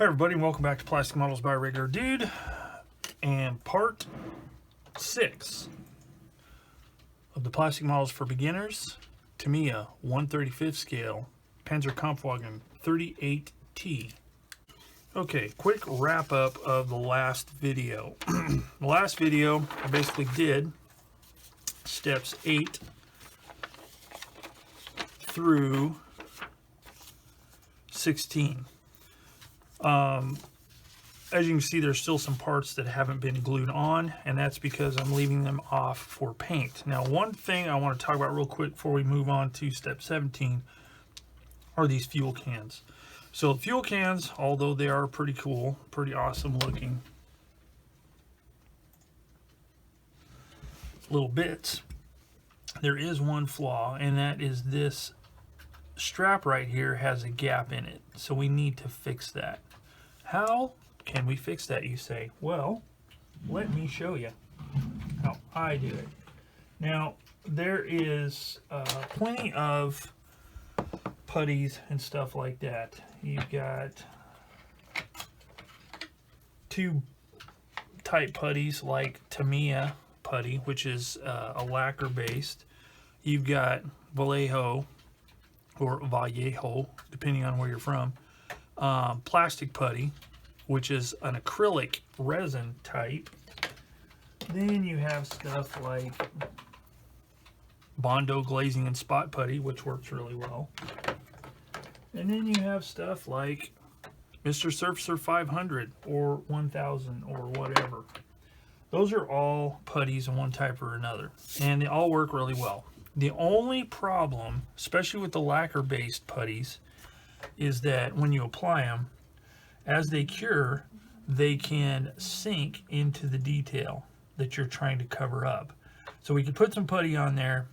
Hi everybody, and welcome back to Plastic Models by Regular Dude, and part 6 of the Plastic Models for Beginners, Tamiya 1/35 scale, Panzer Kampfwagen 38T. Okay, quick wrap up of the last video. The last video I basically did steps 8 through 16. As you can see, there's still some parts that haven't been glued on, and that's because I'm leaving them off for paint. Now, one thing I want to talk about real quick before we move on to step 17 are these fuel cans. So the fuel cans, although they are pretty cool, pretty awesome looking little bits, there is one flaw, and that is this strap right here has a gap in it. So we need to fix that. How can we fix that, you say? Well, let me show you how I do it. Now, there is plenty of putties and stuff like that. You've got two type putties like Tamiya putty, which is a lacquer based. You've got Vallejo or Vallejo, depending on where you're from. Plastic putty, which is an acrylic resin type. Then you have stuff like Bondo glazing and spot putty, which works really well. And then you have stuff like Mr. Surfacer 500 or 1000 or whatever. Those are all putties in one type or another, and they all work really well. The only problem, especially with the lacquer based putties, is that when you apply them, as they cure, they can sink into the detail that you're trying to cover up. So we could put some putty on there,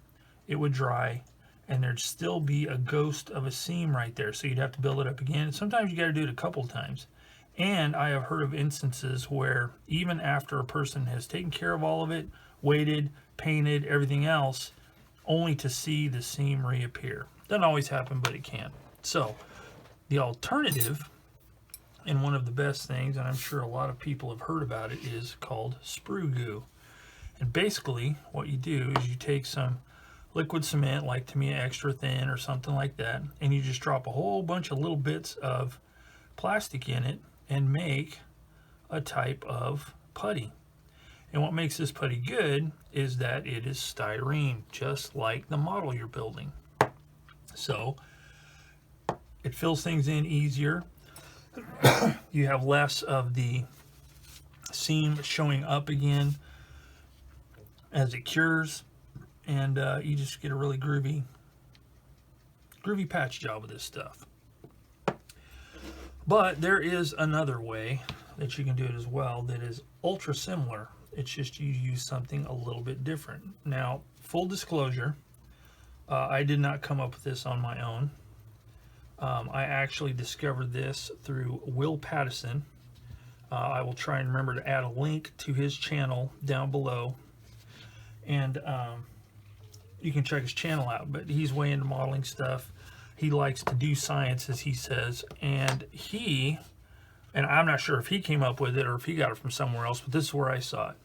it would dry, and there'd still be a ghost of a seam right there. So you'd have to build it up again. Sometimes you got to do it a couple times. And I have heard of instances where even after a person has taken care of all of it, waited, painted, everything else, only to see the seam reappear. Doesn't always happen, but it can. So the alternative, and one of the best things, and I'm sure a lot of people have heard about it, is called sprue goo. And basically what you do is you take some liquid cement like Tamiya Extra Thin or something like that, and you just drop a whole bunch of little bits of plastic in it and make a type of putty. And what makes this putty good is that it is styrene, just like the model you're building. So it fills things in easier. You have less of the seam showing up again as it cures, and you just get a really groovy patch job with this stuff. But there is another way that you can do it as well that is ultra similar. It's just you use something a little bit different. Now, full disclosure, I did not come up with this on my own. I actually discovered this through Will Patteson. I will try and remember to add a link to his channel down below, and you can check his channel out. But he's way into modeling stuff. He likes to do science, as he says, and I'm not sure if he came up with it or if he got it from somewhere else, but this is where I saw it.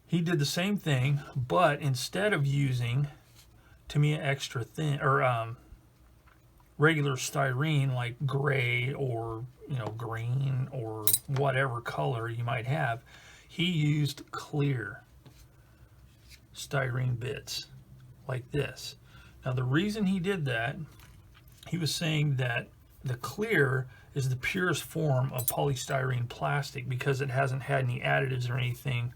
He did the same thing, but instead of using Tamiya Extra Thin or regular styrene like gray or green or whatever color you might have, he used clear styrene bits like this. Now the reason he did that, he was saying that the clear is the purest form of polystyrene plastic because it hasn't had any additives or anything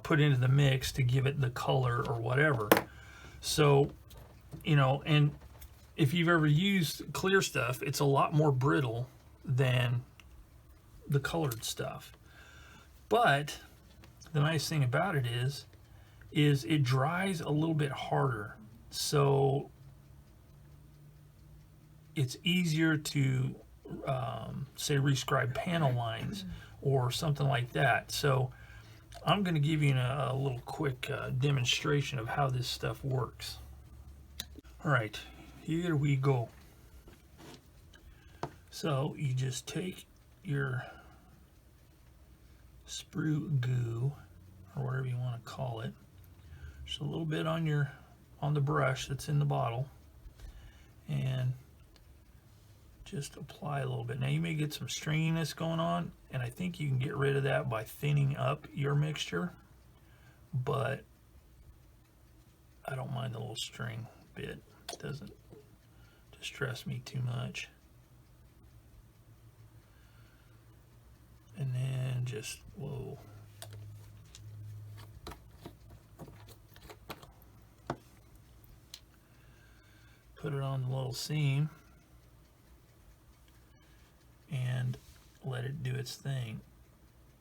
put into the mix to give it the color or whatever. So, and if you've ever used clear stuff, it's a lot more brittle than the colored stuff. But the nice thing about it is it dries a little bit harder. So it's easier to say rescribe panel lines or something like that. So I'm going to give you a little quick demonstration of how this stuff works. All right, here we go. So you just take your sprue goo, or whatever you want to call it, just a little bit on the brush that's in the bottle, and just apply a little bit. Now you may get some stringiness going on, and I think you can get rid of that by thinning up your mixture, but I don't mind the little string bit. It doesn't distress me too much. And then just, whoa. Put it on the little seam and let it do its thing.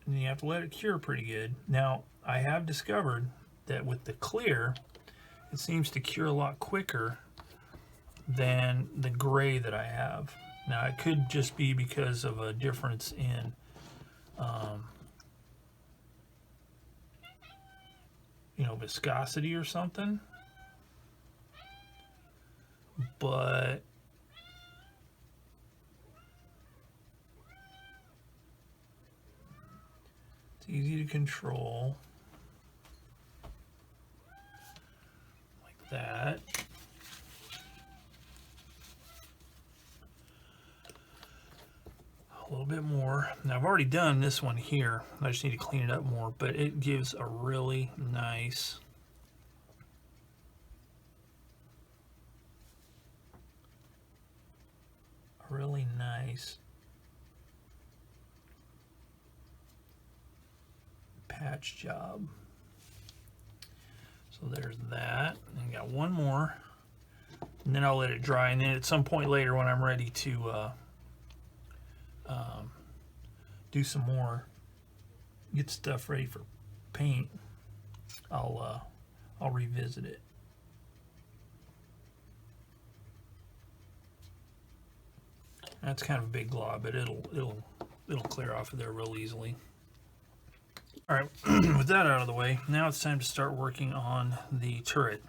And you have to let it cure pretty good. Now, I have discovered that with the clear, it seems to cure a lot quicker than the gray that I have. Now, it could just be because of a difference in you know, viscosity or something, but it's easy to control like that. A little bit more. Now I've already done this one here. I just need to clean it up more, but it gives a really nice patch job. So there's that. And I got one more, and then I'll let it dry, and then at some point later when I'm ready to do some more, get stuff ready for paint, I'll revisit it. That's kind of a big glob, but it'll clear off of there real easily. All right, with that out of the way, now it's time to start working on the turret,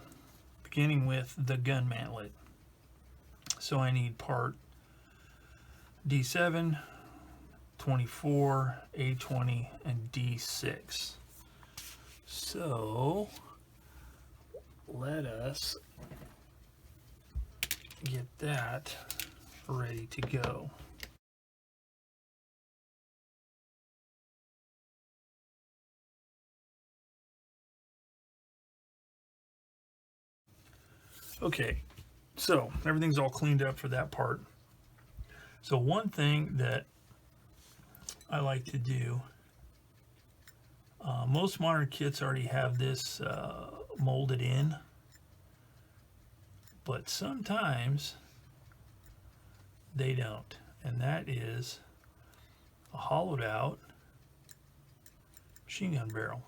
beginning with the gun mantlet. So I need part D7, 24, A20, and D6. So let us get that ready to go. Okay, so everything's all cleaned up for that part. So one thing that I like to do, most modern kits already have this molded in, but sometimes they don't, and that is a hollowed out machine gun barrel.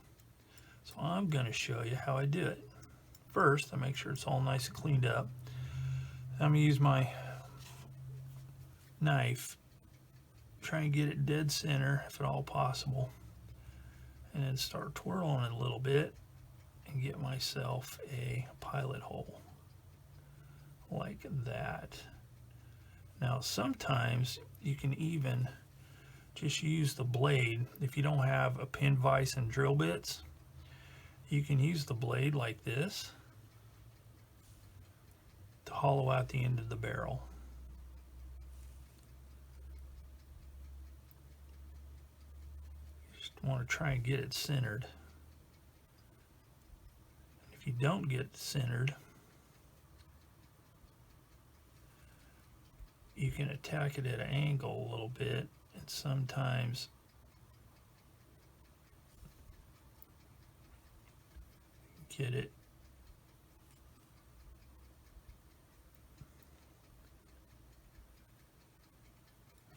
So I'm going to show you how I do it. First, I make sure it's all nice and cleaned up. I'm going to use my knife, try and get it dead center if at all possible, and then start twirling it a little bit and get myself a pilot hole like that. Now sometimes you can even just use the blade. If you don't have a pin vise and drill bits, you can use the blade like this to hollow out the end of the barrel. Just want to try and get it centered. If you don't get it centered, you can attack it at an angle a little bit, and sometimes get it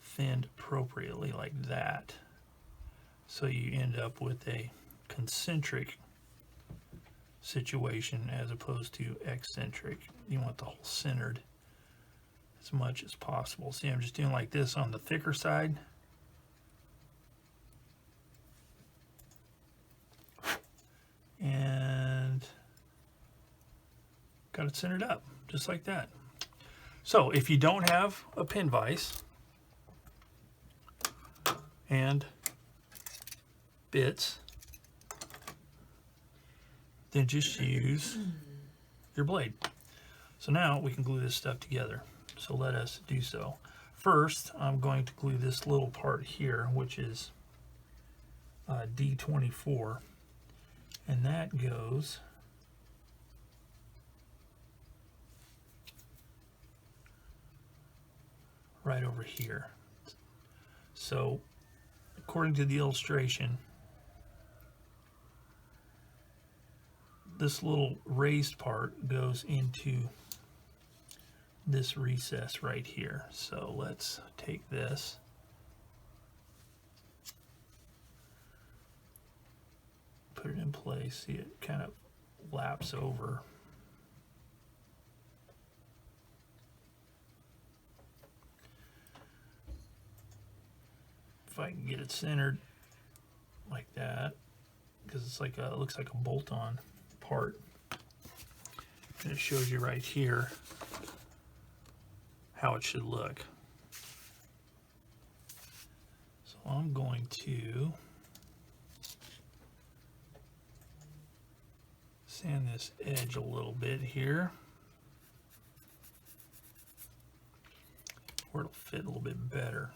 thinned appropriately like that, so you end up with a concentric situation as opposed to eccentric. You want the hole centered as much as possible. See, I'm just doing like this on the thicker side. And got it centered up, just like that. So if you don't have a pin vise, and bits, then just use your blade. So now we can glue this stuff together. So let us do so. First, I'm going to glue this little part here, which is D24, and that goes right over here. So according to the illustration, this little raised part goes into this recess right here. So let's take this, put it in place. See, it kind of laps over. If I can get it centered like that, because it's like a, it looks like a bolt-on part, and it shows you right here how it should look. So I'm going to sand this edge a little bit here where it'll fit a little bit better.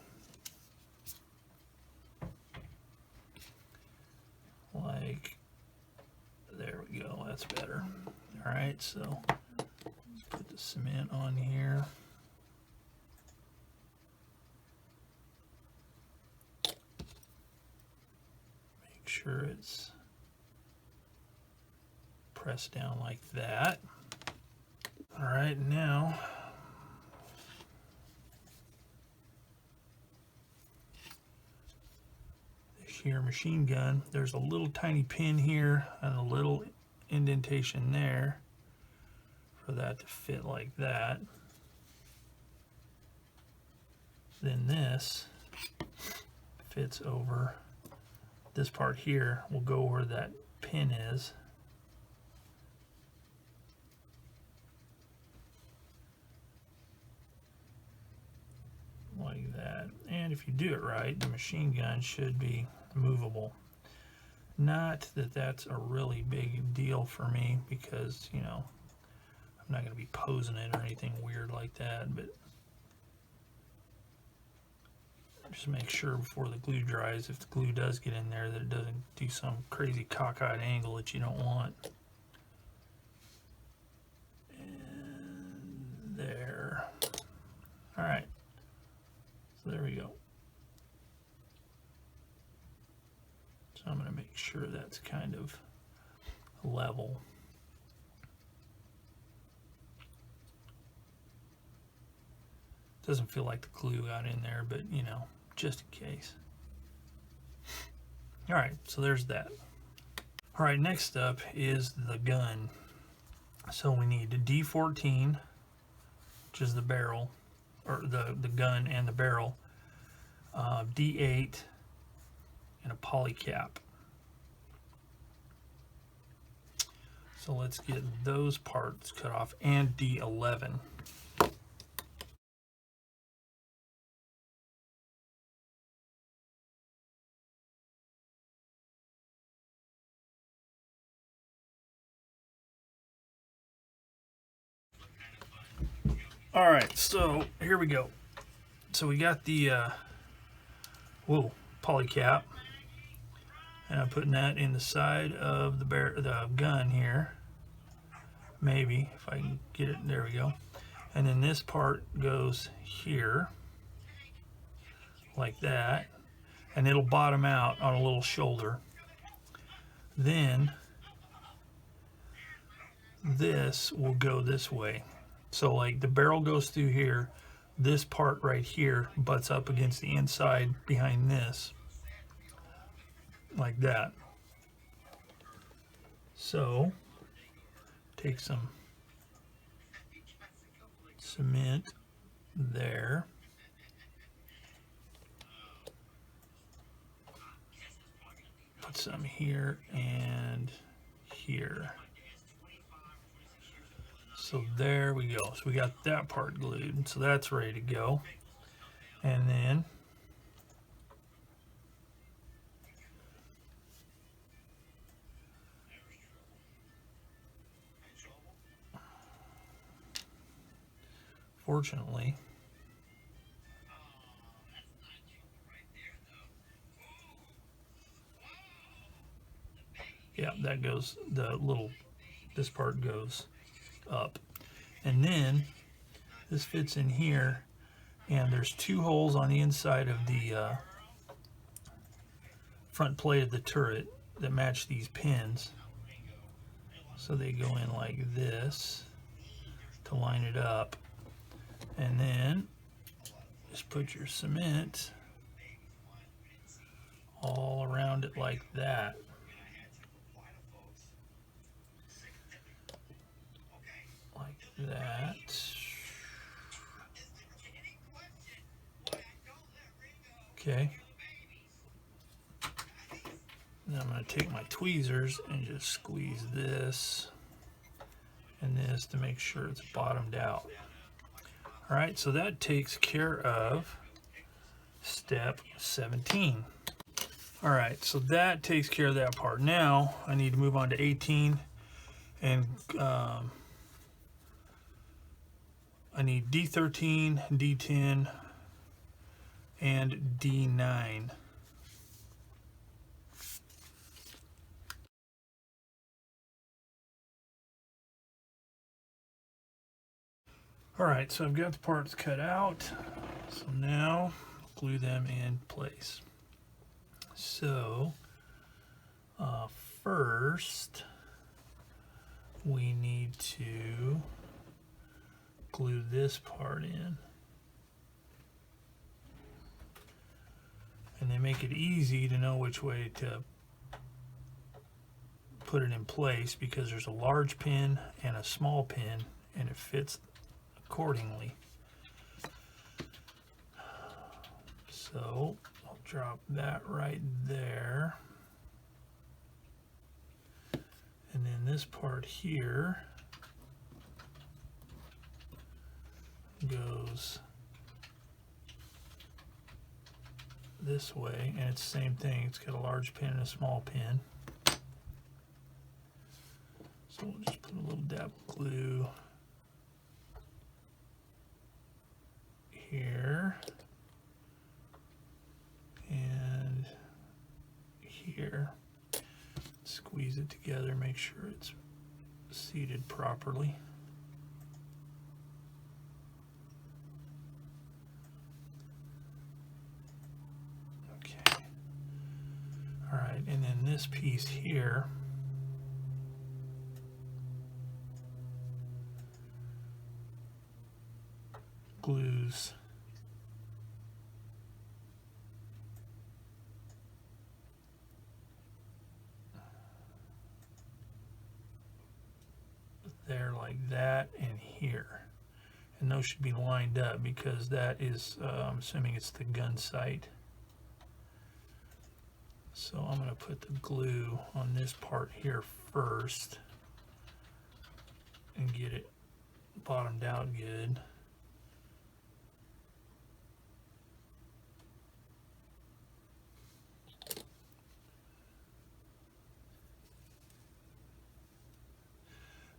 Like, there we go, that's better. All right, so put the cement on here. Make sure it's pressed down like that. All right, now your machine gun, there's a little tiny pin here and a little indentation there for that to fit like that. Then this fits over this part here, will go where that pin is. Like that. And if you do it right, the machine gun should be movable. Not that that's a really big deal for me, because, you know, I'm not going to be posing it or anything weird like that, but just make sure before the glue dries, if the glue does get in there, that it doesn't do some crazy cockeyed angle that you don't want. And there. All right. So there we go. So I'm going to make sure that's kind of level. Doesn't feel like the glue got in there, but you know, just in case. All right, so there's that. All right, next up is the gun. So we need a D14, which is the barrel, or the gun and the barrel, D8, and a poly cap. So let's get those parts cut off, and D11. All right, so here we go. So we got the poly cap, and I'm putting that in the side of the gun here. Maybe if I can get it. There we go. And then this part goes here, like that, and it'll bottom out on a little shoulder. Then this will go this way. So like the barrel goes through here, this part right here butts up against the inside behind this, like that. So take some cement there. Put some here and here. So there we go. So we got that part glued. So that's ready to go. And then unfortunately. Yeah, that goes, this part goes up. And then this fits in here, and there's 2 holes on the inside of the front plate of the turret that match these pins. So they go in like this to line it up. And then just put your cement all around it like that. Like that. Okay. Now I'm going to take my tweezers and just squeeze this and this to make sure it's bottomed out. Alright, so that takes care of step 17. Alright, so that takes care of that part. Now I need to move on to 18, and I need D13, D10, and D9. Alright, so I've got the parts cut out, so now glue them in place. So first we need to glue this part in, and they make it easy to know which way to put it in place because there's a large pin and a small pin, and it fits accordingly. So I'll drop that right there, and then this part here goes this way, and it's the same thing. It's got a large pin and a small pin. So we'll just put a little dab of glue here and here. Squeeze it together, make sure it's seated properly. Okay. All right, and then this piece here, glues there like that, and here, and those should be lined up because that is I'm assuming it's the gun sight. So I'm going to put the glue on this part here first and get it bottomed out good.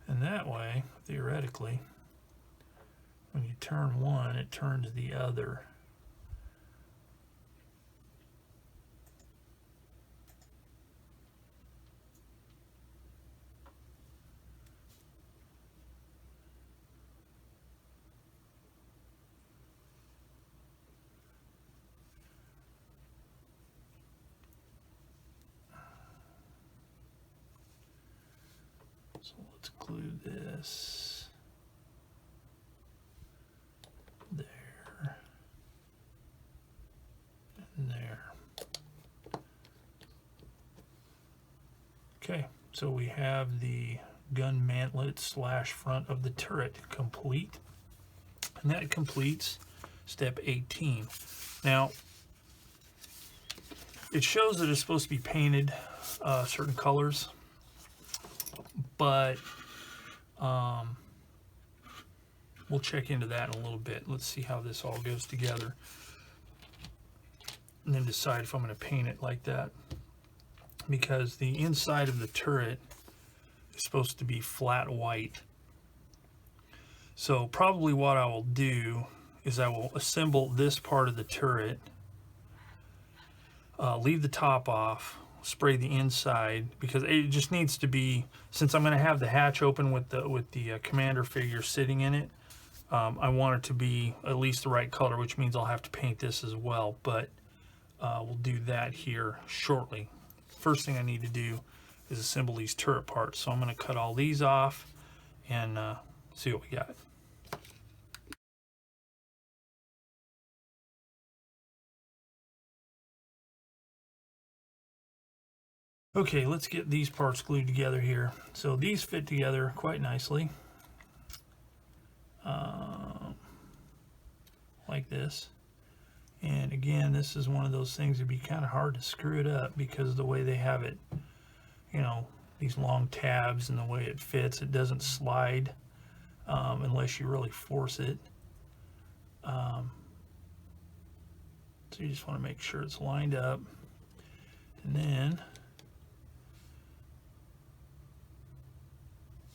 And that way, theoretically, when you turn one, it turns the other. So let's glue this there and there. Okay, so we have the gun mantlet / front of the turret complete, and that completes step 18. Now, it shows that it's supposed to be painted certain colors, but we'll check into that in a little bit. Let's see how this all goes together, and then decide if I'm going to paint it like that, because the inside of the turret is supposed to be flat white. So probably what I will do is I will assemble this part of the turret, leave the top off, spray the inside, because it just needs to be, since I'm going to have the hatch open with the commander figure sitting in it, I want it to be at least the right color, which means I'll have to paint this as well, but we'll do that here shortly. First thing I need to do is assemble these turret parts, so I'm going to cut all these off and see what we got. Okay, let's get these parts glued together here. So these fit together quite nicely, like this. And again, this is one of those things that'd be kind of hard to screw it up because of the way they have it, you know, these long tabs and the way it fits. It doesn't slide unless you really force it. So you just want to make sure it's lined up. And then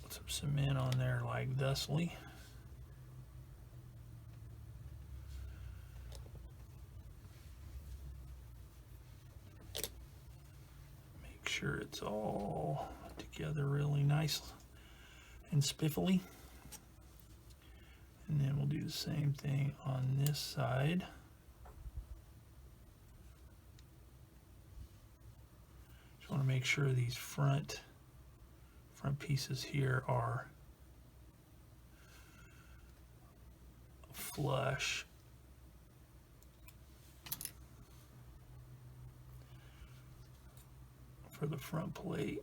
put some cement on there like thusly. Make sure it's all together really nice and spiffily. And then we'll do the same thing on this side. Just want to make sure these front pieces here are flush. For the front plate.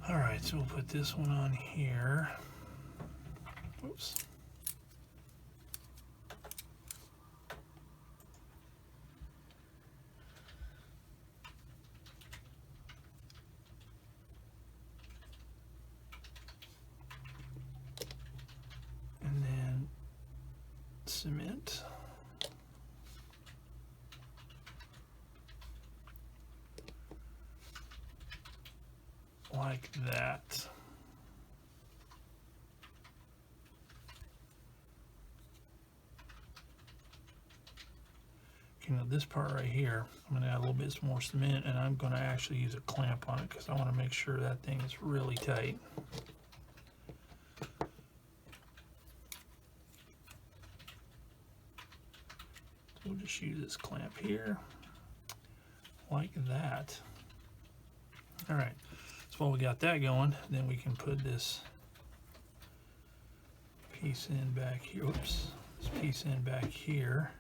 All right, so we'll put this one on here. Oops. And then cement. Like that. Okay, now this part right here, I'm going to add a little bit more cement, and I'm going to actually use a clamp on it because I want to make sure that thing is really tight. So we'll just use this clamp here, like that. All right. So while we got that going, then we can put this piece in back here. Oops, this piece in back here.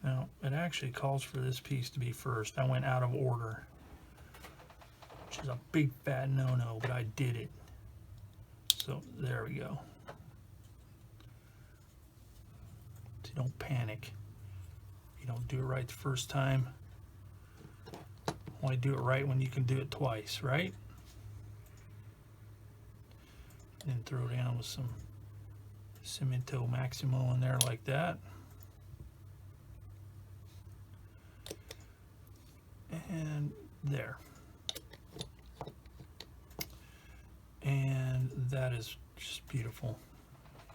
Now, it actually calls for this piece to be first. I went out of order, which is a big fat no-no, but I did it. So there we go. So don't panic. You don't do it right the first time. Only do it right when you can do it twice, right? And then throw down with some Cemento Maximo in there like that. And there. And that is just beautiful.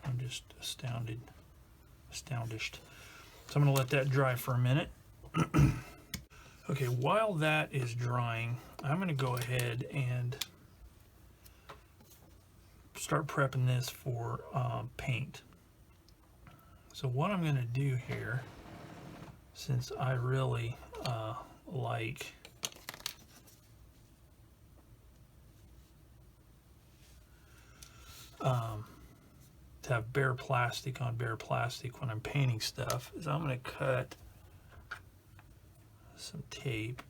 I'm just astounded. Astoundished. So I'm going to let that dry for a minute. Okay, while that is drying, I'm going to go ahead and start prepping this for paint. So what I'm going to do here, since I really like to have bare plastic on bare plastic when I'm painting stuff, is I'm going to cut some tape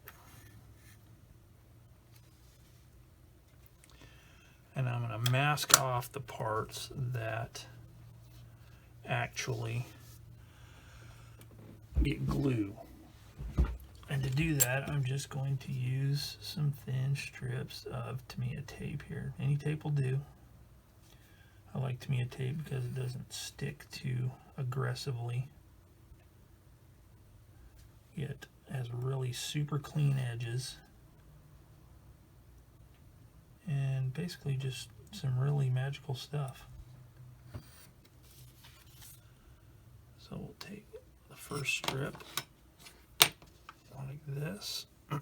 and I'm going to mask off the parts that actually get glue. And to do that, I'm just going to use some thin strips of Tamiya tape here. Any tape will do. I like Tamiya tape because it doesn't stick too aggressively. It has really super clean edges. And basically just some really magical stuff. So we'll take the first strip like this. I'll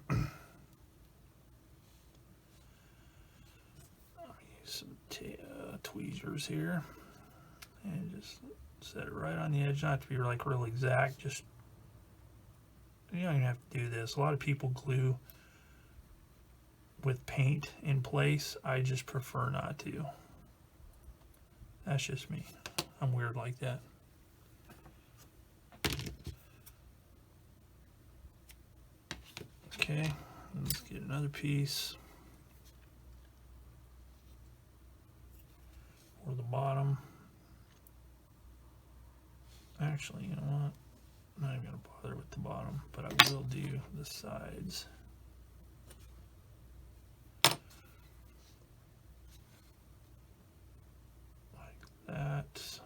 use some tweezers here and just set it right on the edge. Not to be like real exact, just, you don't even have to do this. A lot of people glue with paint in place. I just prefer not to. That's just me. I'm weird like that. Okay, let's get another piece for the bottom. Actually, you know what? I'm not even going to bother with the bottom, but I will do the sides. Like that.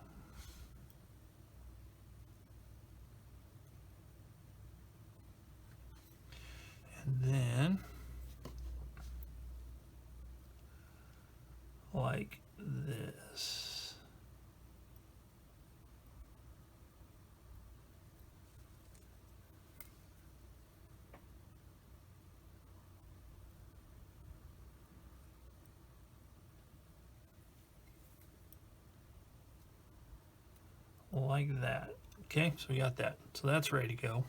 And then, like this. Like that. Okay, so we got that. So that's ready to go.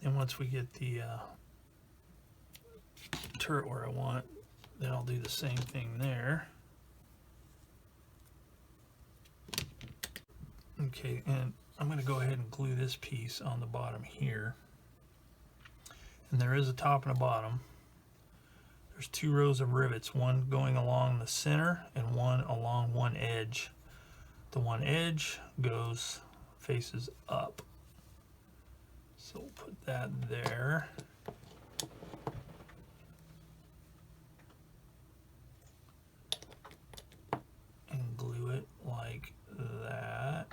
Then once we get the turret where I want, then I'll do the same thing there. Okay, and I'm going to go ahead and glue this piece on the bottom here. And there is a top and a bottom. There's 2 rows of rivets, one going along the center and one along one edge. The one edge faces up. So we'll put that there. And glue it like that.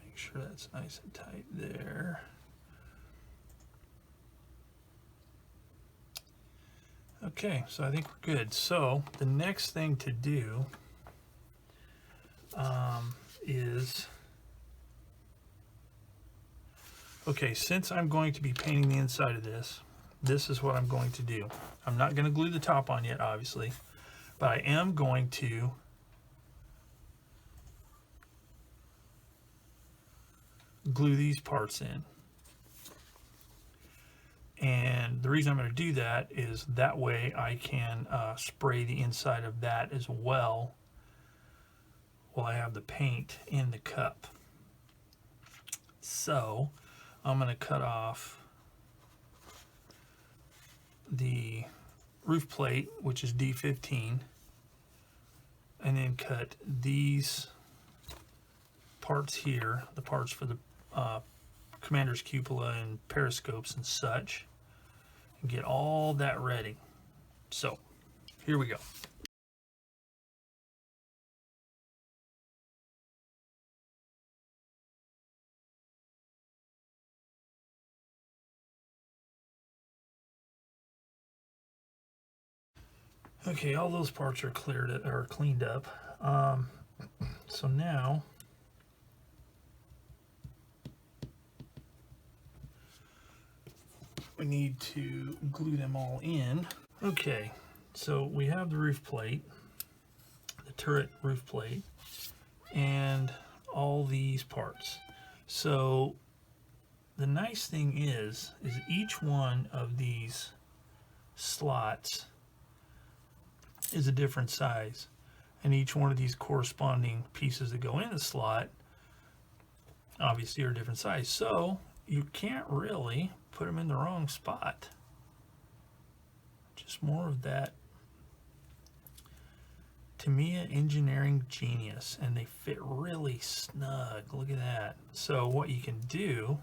Make sure that's nice and tight there. Okay, so I think we're good. So the next thing to do is, okay, since I'm going to be painting the inside of this, this is what I'm going to do. I'm not going to glue the top on yet, obviously, but I am going to glue these parts in. And the reason I'm going to do that is that way I can spray the inside of that as well while I have the paint in the cup. So I'm going to cut off the roof plate, which is D15, and then cut these parts here, the parts for the commander's cupola and periscopes and such, and get all that ready. So here we go. Okay, all those parts are cleaned up. So now we need to glue them all in. Okay, so we have the roof plate, the turret roof plate, and all these parts. So the nice thing is each one of these slots is a different size, and each one of these corresponding pieces that go in the slot obviously are different size. So you can't really put them in the wrong spot. Just more of that Tamiya engineering genius, and they fit really snug. Look at that. So what you can do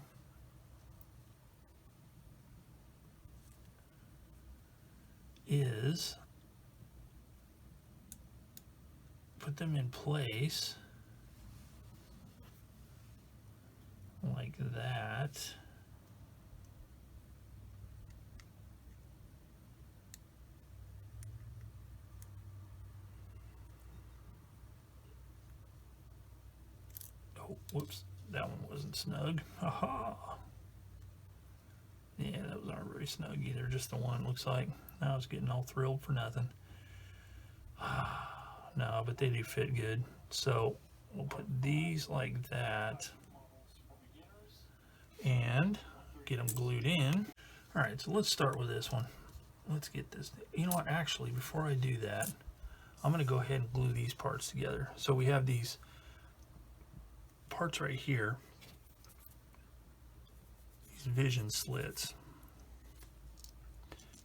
is put them in place like that. Oh, whoops, that one wasn't snug. Aha! Yeah, those aren't very snug either, just the one looks like. I was getting all thrilled for nothing. No, but they do fit good. So we'll put these like that and get them glued in. All right, so let's start with this one. Let's get this. You know what, actually, before I do that, I'm gonna go ahead and glue these parts together. So we have these parts right here, these vision slits.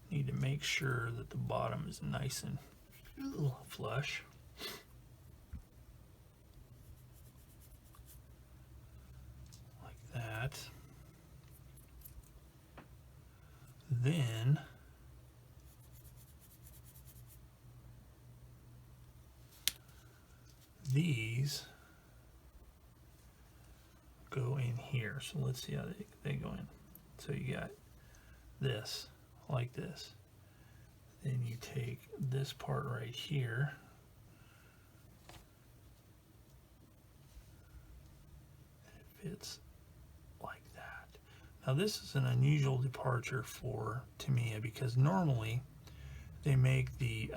Need to make sure that the bottom is nice and flush. Like that. Then these go in here. So let's see how they go in. So you got this like this. Then you take this part right here, and it fits like that. Now this is an unusual departure for Tamiya because normally they make the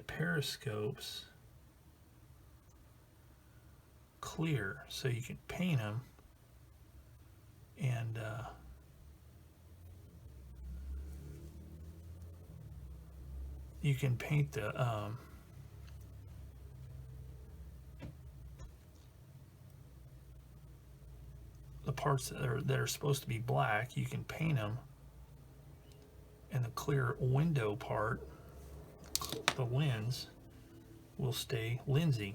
periscopes clear so you can paint them, and you can paint the parts that are supposed to be black. You can paint them, and the clear window part, the lens, will stay linsey.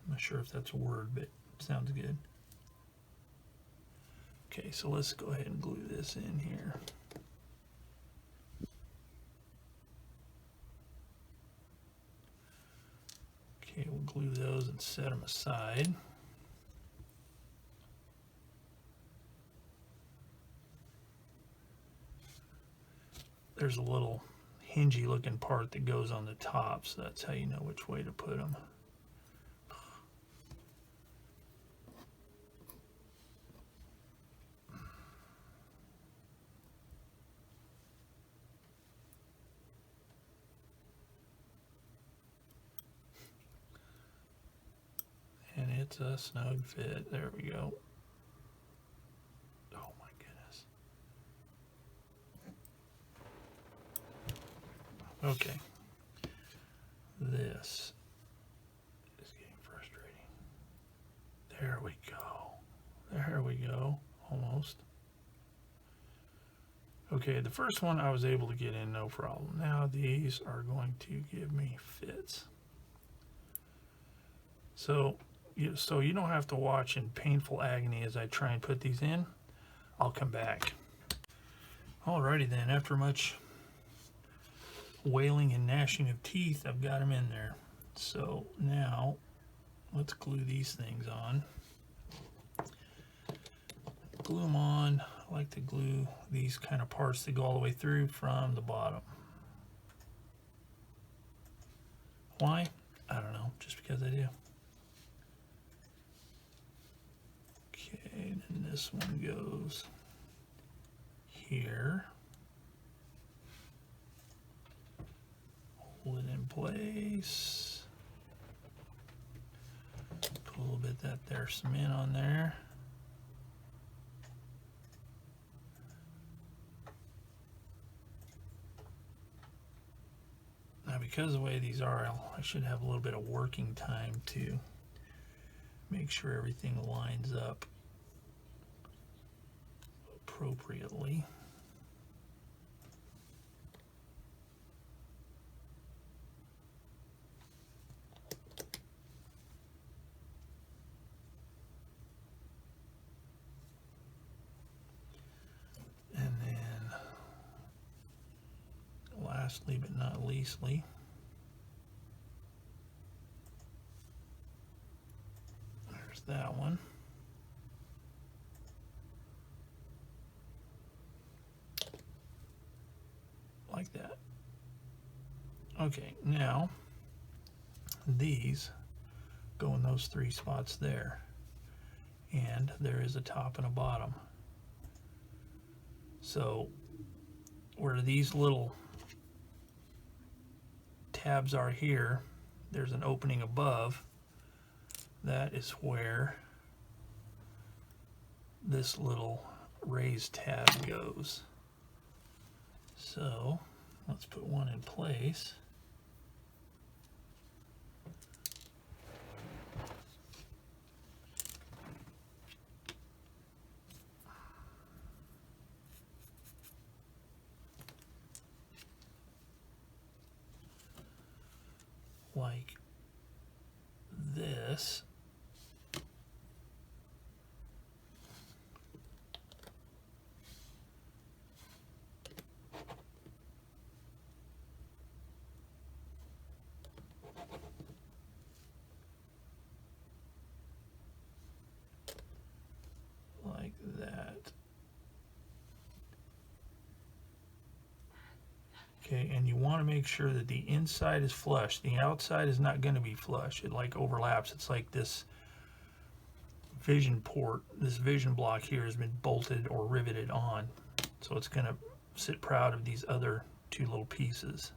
I'm not sure if that's a word, but it sounds good. Okay, so let's go ahead and glue this in here. Okay, we'll glue those and set them aside. There's a little hingy looking part that goes on the top, so that's how you know which way to put them. And it's a snug fit. There we go. Oh my goodness. Okay. This is getting frustrating. There we go. There we go. Almost. Okay, the first one I was able to get in no problem. Now these are going to give me fits. So you don't have to watch in painful agony as I try and put these in. I'll come back. Alrighty then, after much wailing and gnashing of teeth, I've got them in there. So now let's glue these things on. Glue them on. I like to glue these kind of parts that go all the way through from the bottom. Why? I don't know, just because I do. Okay, then this one goes here. Hold it in place. Put a little bit of that there cement on there. because of the way these are, I should have a little bit of working time to make sure everything lines up appropriately. And then lastly but not leastly, there's that one. Like that. Okay, now these go in those 3 spots there, and there is a top and a bottom. So where these little tabs are here, there's an opening above. That is where this little raised tab goes. So let's put one in place. Like this. Like that. Okay, and you want to make sure that the inside is flush. The outside is not going to be flush. It like overlaps. It's like this vision port, this vision block here has been bolted or riveted on. So it's going to sit proud of these other 2 little pieces.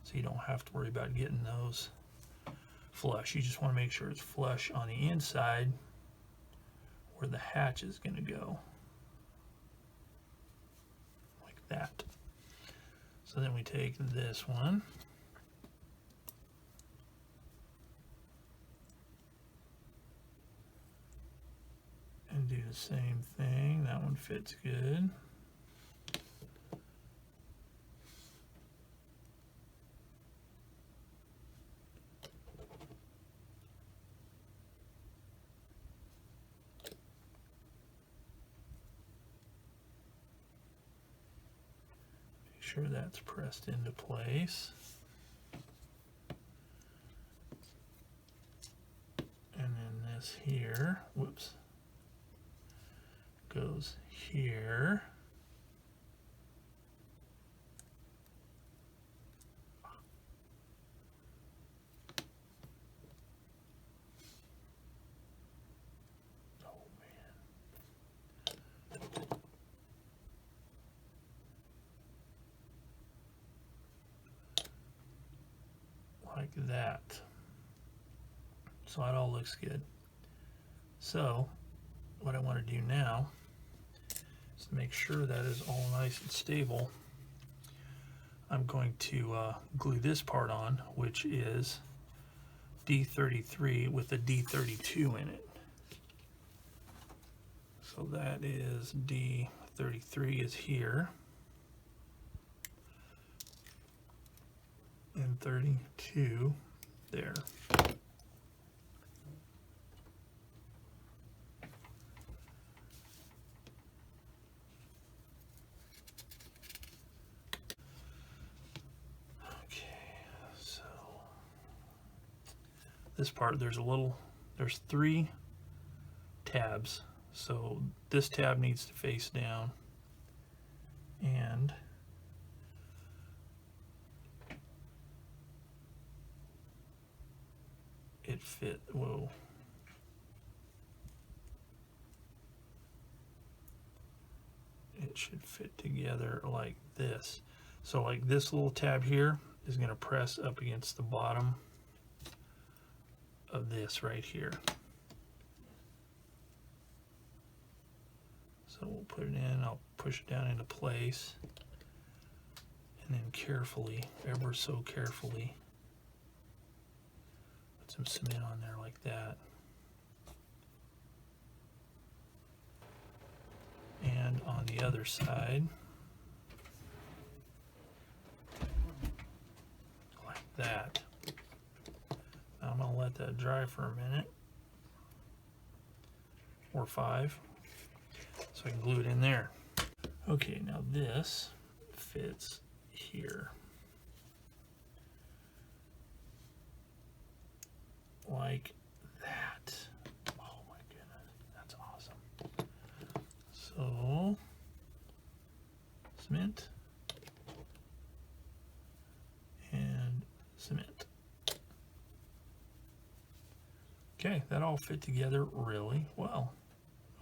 So you don't have to worry about getting those flush. You just want to make sure it's flush on the inside where the hatch is going to go. Like that. So then we take this one and do the same thing. That one fits good. Make sure that's pressed into place. And then this here, whoops, goes here. Oh man. Like that. So that all looks good. So what I want to do now is to make sure that is all nice and stable. I'm going to glue this part on, which is D33 with a D32 in it. So that is D33 is here, and 32 there. This part, there's 3 tabs. So this tab needs to face down, and it fit, whoa. It should fit together like this. So like this little tab here is going to press up against the bottom of this right here. So we'll put it in, I'll push it down into place, And then carefully, ever so carefully, put some cement on there like that. And on the other side, like that. Now I'm going to let that dry for a minute, or 5, so I can glue it in there. Okay, now this fits here. Like that. Oh my goodness, that's awesome. So, cement and cement. Okay, that all fit together really well.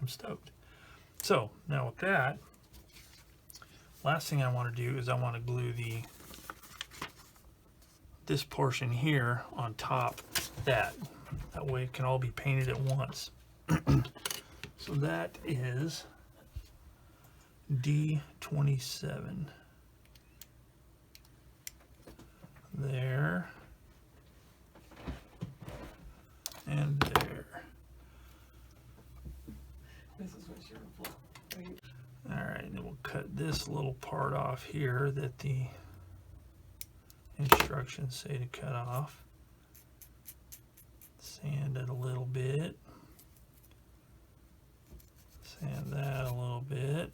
I'm stoked. So, now with that, last thing I want to do is I want to glue this portion here on top that way it can all be painted at once. So that is D27 there and there. This is what you're for, right? All right, and then we'll cut this little part off here that the instructions say to cut off. Sand it a little bit. Sand that a little bit.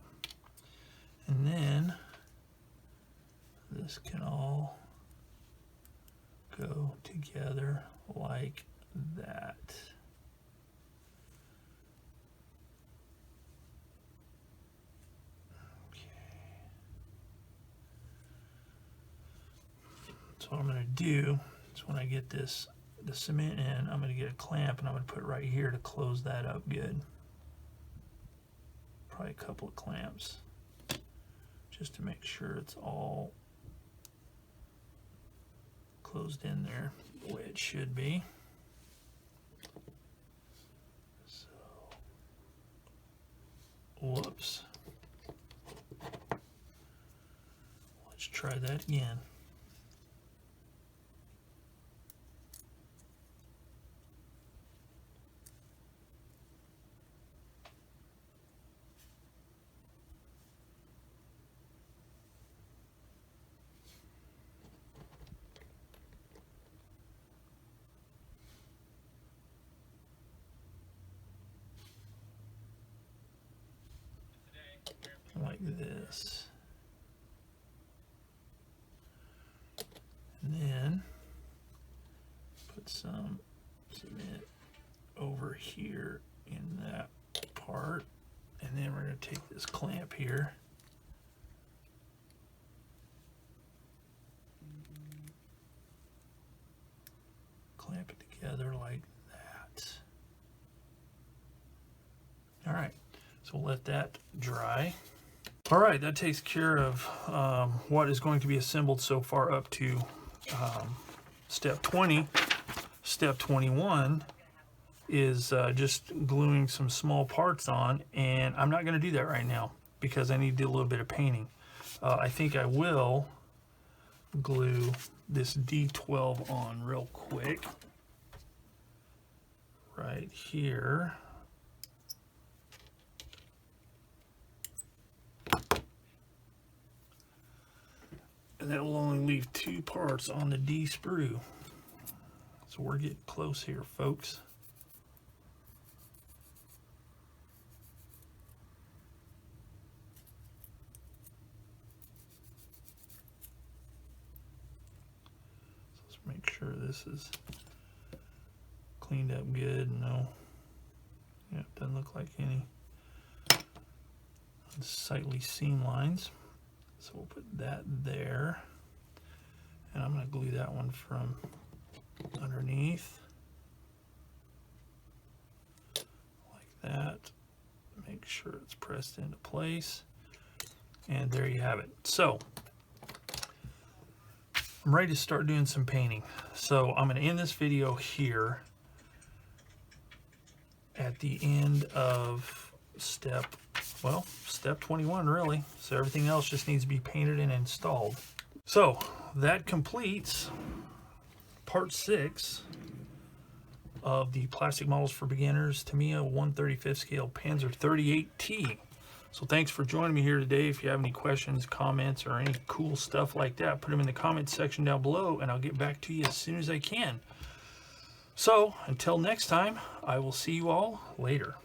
And then this can all go together like that. So what I'm going to do is when I get the cement in, I'm going to get a clamp and I'm going to put it right here to close that up good. Probably a couple of clamps just to make sure it's all closed in there the way it should be. So, whoops. Let's try that again. Like this. And then put some cement over here in that part. And then we're going to take this clamp here. Clamp it together like that. All right, so we'll let that dry. All right, that takes care of what is going to be assembled so far up to step 20. Step 21 is just gluing some small parts on, and I'm not going to do that right now because I need to do a little bit of painting. I think I will glue this D12 on real quick right here. And that will only leave 2 parts on the D sprue. So we're getting close here, folks. So let's make sure this is cleaned up good. No, yeah, doesn't look like any unsightly seam lines. So we'll put that there, and I'm going to glue that one from underneath, like that. Make sure it's pressed into place, and there you have it. So I'm ready to start doing some painting. So I'm going to end this video here at the end of step 21 really. So everything else just needs to be painted and installed. So that completes part 6 of the Plastic Models for Beginners Tamiya 1/35 scale Panzer 38T. So thanks for joining me here today. If you have any questions, comments, or any cool stuff like that, put them in the comments section down below and I'll get back to you as soon as I can. So until next time, I will see you all later.